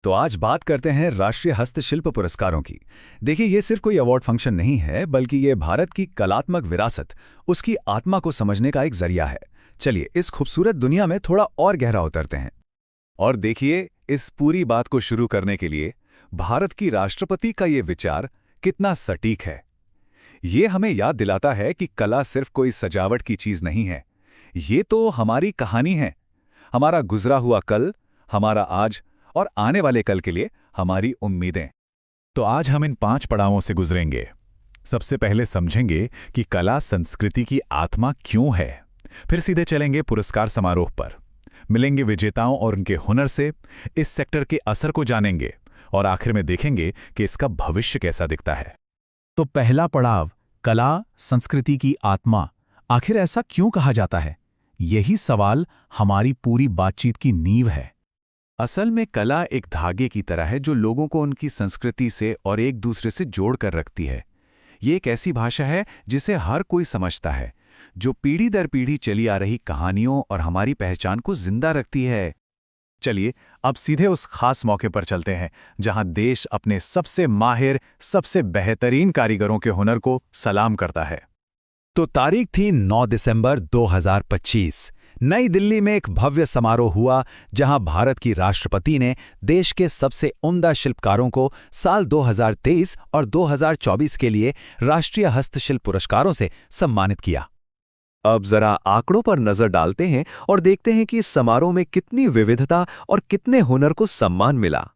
तो आज बात करते हैं राष्ट्रीय हस्तशिल्प पुरस्कारों की। देखिए, ये सिर्फ कोई अवार्ड फंक्शन नहीं है, बल्कि ये भारत की कलात्मक विरासत, उसकी आत्मा को समझने का एक जरिया है। चलिए इस खूबसूरत दुनिया में थोड़ा और गहरा उतरते हैं। और देखिए, इस पूरी बात को शुरू करने के लिए भारत की राष्ट्रपति का ये विचार कितना सटीक है। ये हमें याद दिलाता है कि कला सिर्फ कोई सजावट की चीज नहीं है, ये तो हमारी कहानी है। हमारा गुजरा हुआ कल, हमारा आज और आने वाले कल के लिए हमारी उम्मीदें। तो आज हम इन 5 पड़ावों से गुजरेंगे। सबसे पहले समझेंगे कि कला संस्कृति की आत्मा क्यों है। फिर सीधे चलेंगे पुरस्कार समारोह पर, मिलेंगे विजेताओं और उनके हुनर से, इस सेक्टर के असर को जानेंगे और आखिर में देखेंगे कि इसका भविष्य कैसा दिखता है। तो पहला पड़ाव, कला संस्कृति की आत्मा। आखिर ऐसा क्यों कहा जाता है? यही सवाल हमारी पूरी बातचीत की नींव है। असल में कला एक धागे की तरह है जो लोगों को उनकी संस्कृति से और एक दूसरे से जोड़ कर रखती है। ये एक ऐसी भाषा है जिसे हर कोई समझता है, जो पीढ़ी दर पीढ़ी चली आ रही कहानियों और हमारी पहचान को जिंदा रखती है। चलिए अब सीधे उस खास मौके पर चलते हैं जहां देश अपने सबसे माहिर, सबसे बेहतरीन कारीगरों के हुनर को सलाम करता है। तो तारीख थी 9 दिसंबर 2025। नई दिल्ली में एक भव्य समारोह हुआ जहां भारत की राष्ट्रपति ने देश के सबसे उम्दा शिल्पकारों को साल 2023 और 2024 के लिए राष्ट्रीय हस्तशिल्प पुरस्कारों से सम्मानित किया। अब जरा आंकड़ों पर नजर डालते हैं और देखते हैं कि इस समारोह में कितनी विविधता और कितने हुनर को सम्मान मिला।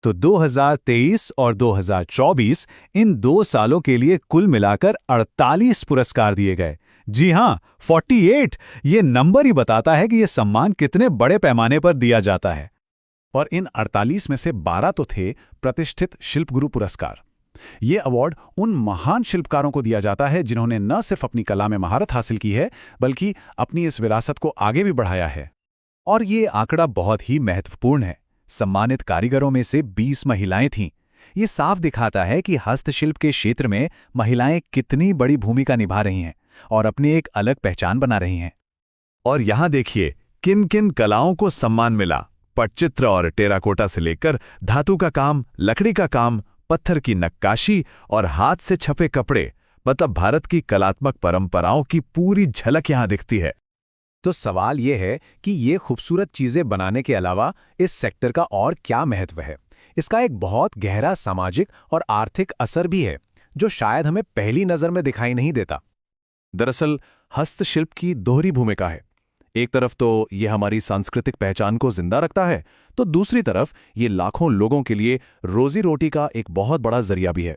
तो 2023 और 2024 इन 2 सालों के लिए कुल मिलाकर 48 पुरस्कार दिए गए। जी हां, 48। ये नंबर ही बताता है कि ये सम्मान कितने बड़े पैमाने पर दिया जाता है। और इन 48 में से 12 तो थे प्रतिष्ठित शिल्पगुरु पुरस्कार। ये अवार्ड उन महान शिल्पकारों को दिया जाता है जिन्होंने न सिर्फ अपनी कला में महारत हासिल की है, बल्कि अपनी इस विरासत को आगे भी बढ़ाया है। और ये आंकड़ा बहुत ही महत्वपूर्ण है। सम्मानित कारीगरों में से 20 महिलाएं थीं। ये साफ दिखाता है कि हस्तशिल्प के क्षेत्र में महिलाएं कितनी बड़ी भूमिका निभा रही हैं और अपनी एक अलग पहचान बना रही हैं। और यहां देखिए किन किन कलाओं को सम्मान मिला। पटचित्र और टेराकोटा से लेकर धातु का काम, लकड़ी का काम, पत्थर की नक्काशी और हाथ से छपे कपड़े, मतलब भारत की कलात्मक परंपराओं की पूरी झलक यहां दिखती है। तो सवाल ये है कि ये खूबसूरत चीजें बनाने के अलावा इस सेक्टर का और क्या महत्व है। इसका एक बहुत गहरा सामाजिक और आर्थिक असर भी है, जो शायद हमें पहली नजर में दिखाई नहीं देता। दरअसल हस्तशिल्प की दोहरी भूमिका है। एक तरफ तो ये हमारी सांस्कृतिक पहचान को जिंदा रखता है, तो दूसरी तरफ ये लाखों लोगों के लिए रोजी रोटी का एक बहुत बड़ा जरिया भी है।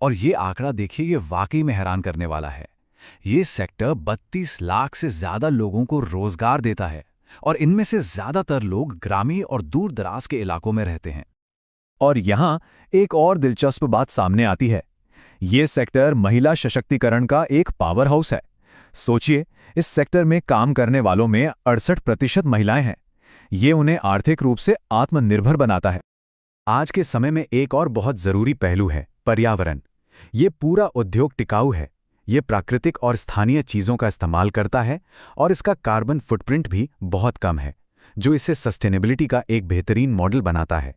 और ये आंकड़ा देखिए, ये वाकई में हैरान करने वाला है। ये सेक्टर 32 लाख से ज्यादा लोगों को रोजगार देता है और इनमें से ज्यादातर लोग ग्रामीण और दूर दराज के इलाकों में रहते हैं। और यहाँ एक और दिलचस्प बात सामने आती है। ये सेक्टर महिला सशक्तिकरण का एक पावर हाउस है। सोचिए, इस सेक्टर में काम करने वालों में 68% महिलाएं हैं। ये उन्हें आर्थिक रूप से आत्मनिर्भर बनाता है। आज के समय में एक और बहुत जरूरी पहलू है पर्यावरण। ये पूरा उद्योग टिकाऊ है। ये प्राकृतिक और स्थानीय चीजों का इस्तेमाल करता है और इसका कार्बन फुटप्रिंट भी बहुत कम है, जो इसे सस्टेनेबिलिटी का एक बेहतरीन मॉडल बनाता है।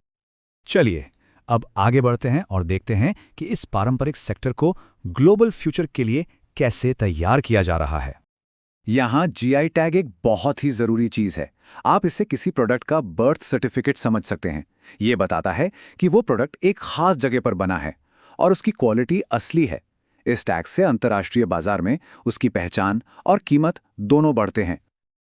चलिए अब आगे बढ़ते हैं और देखते हैं कि इस पारंपरिक सेक्टर को ग्लोबल फ्यूचर के लिए कैसे तैयार किया जा रहा है। यहाँ जीआई टैग एक बहुत ही जरूरी चीज है। आप इसे किसी प्रोडक्ट का बर्थ सर्टिफिकेट समझ सकते हैं। ये बताता है कि वो प्रोडक्ट एक खास जगह पर बना है और उसकी क्वालिटी असली है। इस टैग से अंतर्राष्ट्रीय बाजार में उसकी पहचान और कीमत दोनों बढ़ते हैं।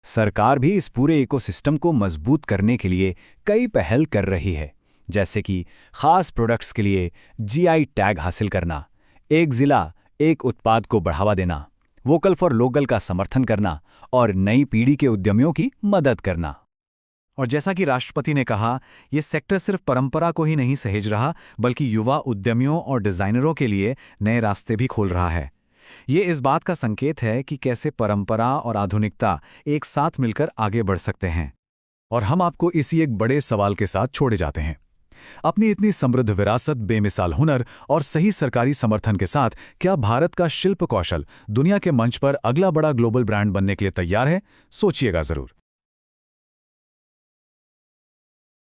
सरकार भी इस पूरे इकोसिस्टम को मजबूत करने के लिए कई पहल कर रही है, जैसे कि खास प्रोडक्ट्स के लिए जीआई टैग हासिल करना, एक जिला एक उत्पाद को बढ़ावा देना, वोकल फॉर लोकल का समर्थन करना और नई पीढ़ी के उद्यमियों की मदद करना। और जैसा कि राष्ट्रपति ने कहा, ये सेक्टर सिर्फ परंपरा को ही नहीं सहेज रहा, बल्कि युवा उद्यमियों और डिजाइनरों के लिए नए रास्ते भी खोल रहा है। ये इस बात का संकेत है कि कैसे परंपरा और आधुनिकता एक साथ मिलकर आगे बढ़ सकते हैं। और हम आपको इसी एक बड़े सवाल के साथ छोड़े जाते हैं। अपनी इतनी समृद्ध विरासत, बेमिसाल हुनर और सही सरकारी समर्थन के साथ क्या भारत का शिल्प कौशल दुनिया के मंच पर अगला बड़ा ग्लोबल ब्रांड बनने के लिए तैयार है? सोचिएगा जरूर।